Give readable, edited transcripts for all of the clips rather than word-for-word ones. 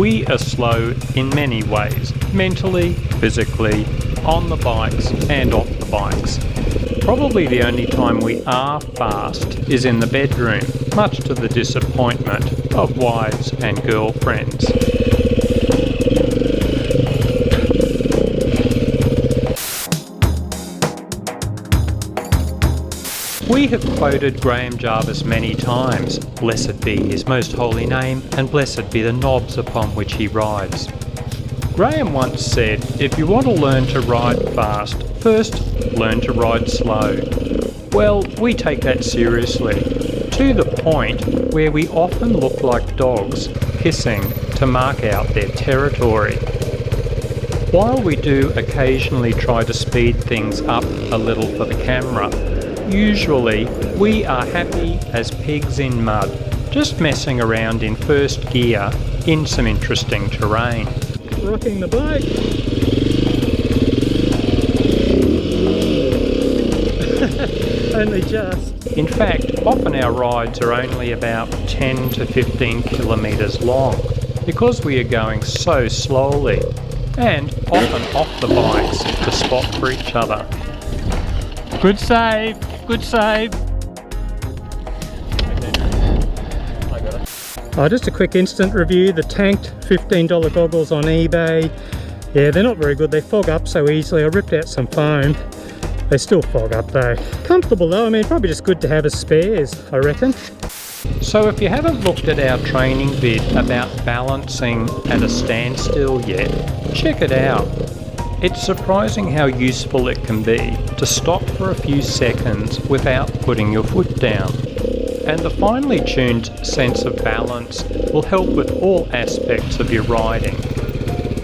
We are slow in many ways, mentally, physically, on the bikes and off the bikes. Probably the only time we are fast is in the bedroom, much to the disappointment of wives and girlfriends. We have quoted Graham Jarvis many times, blessed be his most holy name, and blessed be the knobs upon which he rides. Graham once said, if you want to learn to ride fast, first learn to ride slow. Well, we take that seriously, to the point where we often look like dogs hissing to mark out their territory. While we do occasionally try to speed things up a little for the camera, usually we are happy as pigs in mud, just messing around in first gear in some interesting terrain. Rocking the bike. Only just. In fact, often our rides are only about 10 to 15 kilometres long because we are going so slowly and often off the bikes to spot for each other. Good save, good save. Just a quick instant review, the tanked $15 goggles on eBay. Yeah, they're not very good, they fog up so easily. I ripped out some foam. They still fog up though. Comfortable though, I mean probably just good to have as spares, I reckon. So if you haven't looked at our training vid about balancing at a standstill yet, check it out. It's surprising how useful it can be to stop for a few seconds without putting your foot down. And the finely tuned sense of balance will help with all aspects of your riding.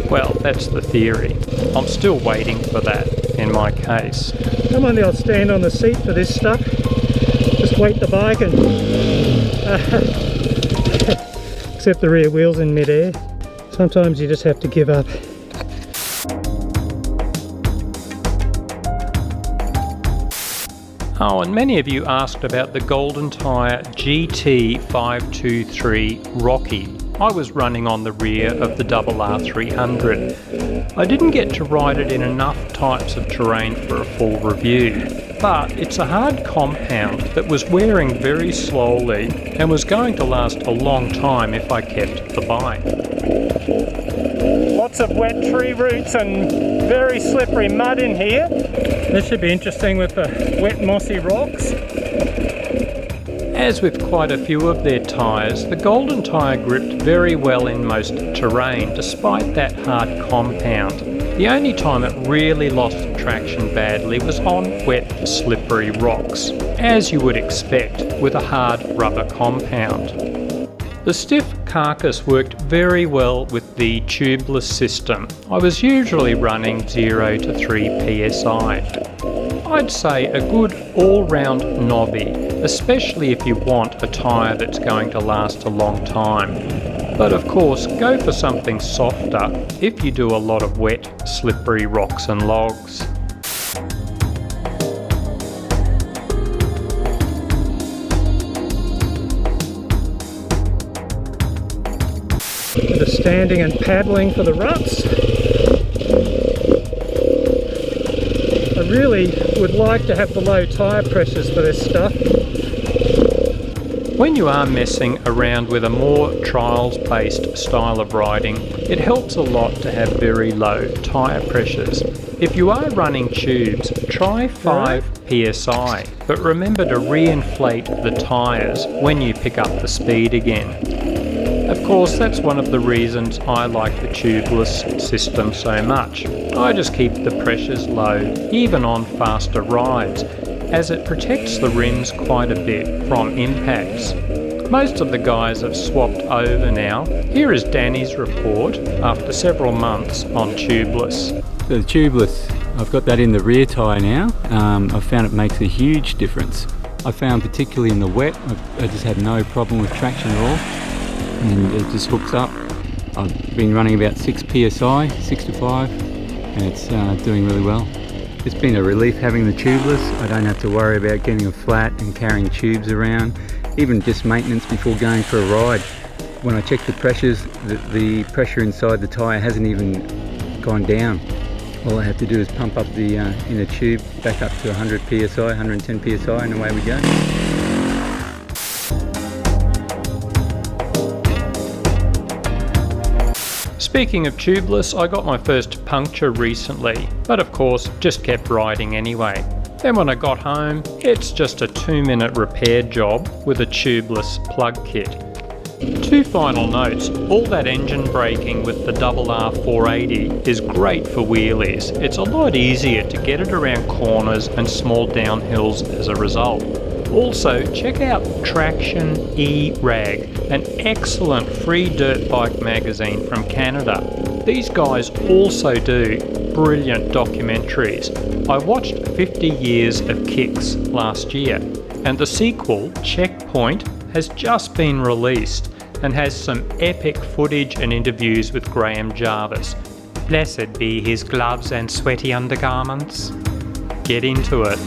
Well, that's the theory. I'm still waiting for that in my case. Come on, I'll stand on the seat for this stuff. Just weight the bike and except the rear wheel's in midair. Sometimes you just have to give up. Oh, and many of you asked about the Goldentyre GT523 Rocky. I was running on the rear of the RR300. I didn't get to ride it in enough types of terrain for a full review, but it's a hard compound that was wearing very slowly and was going to last a long time if I kept the bike. Lots of wet tree roots and very slippery mud in here. This should be interesting with the wet mossy rocks. As with quite a few of their tyres, the Goldentyre gripped very well in most terrain despite that hard compound. The only time it really lost traction badly was on wet, slippery rocks, as you would expect with a hard rubber compound. The stiff carcass worked very well with the tubeless system. I was usually running 0 to 3 psi. I'd say a good all-round knobby, especially if you want a tyre that's going to last a long time. But of course, go for something softer if you do a lot of wet, slippery rocks and logs. The standing and paddling for the ruts. I really would like to have the low tyre pressures for this stuff. When you are messing around with a more trials-based style of riding, it helps a lot to have very low tyre pressures. If you are running tubes, try 5 psi, but remember to re-inflate the tyres when you pick up the speed again. Of course, that's one of the reasons I like the tubeless system so much. I just keep the pressures low, even on faster rides, as it protects the rims quite a bit from impacts. Most of the guys have swapped over now. Here is Danny's report after several months on tubeless. The tubeless, I've got that in the rear tyre now. I've found it makes a huge difference. I found particularly in the wet, I just had no problem with traction at all. And it just hooks up. I've been running about 6 psi, 6 to 5, and it's doing really well. It's been a relief having the tubeless. I don't have to worry about getting a flat and carrying tubes around, even just maintenance before going for a ride. when I checked the pressures, the pressure inside the tyre hasn't even gone down. All I have to do is pump up the inner tube back up to 100 psi, 110 psi, and away we go. Speaking of tubeless, I got my first puncture recently, but of course just kept riding anyway. Then when I got home, it's just a 2-minute repair job with a tubeless plug kit. 2 final notes: all that engine braking with the R480 is great for wheelies. It's a lot easier to get it around corners and small downhills as a result. Also, check out Traction E-Rag, an excellent free dirt bike magazine from Canada. These guys also do brilliant documentaries. I watched 50 Years of Kicks last year, and the sequel, Checkpoint, has just been released and has some epic footage and interviews with Graham Jarvis. Blessed be his gloves and sweaty undergarments. Get into it.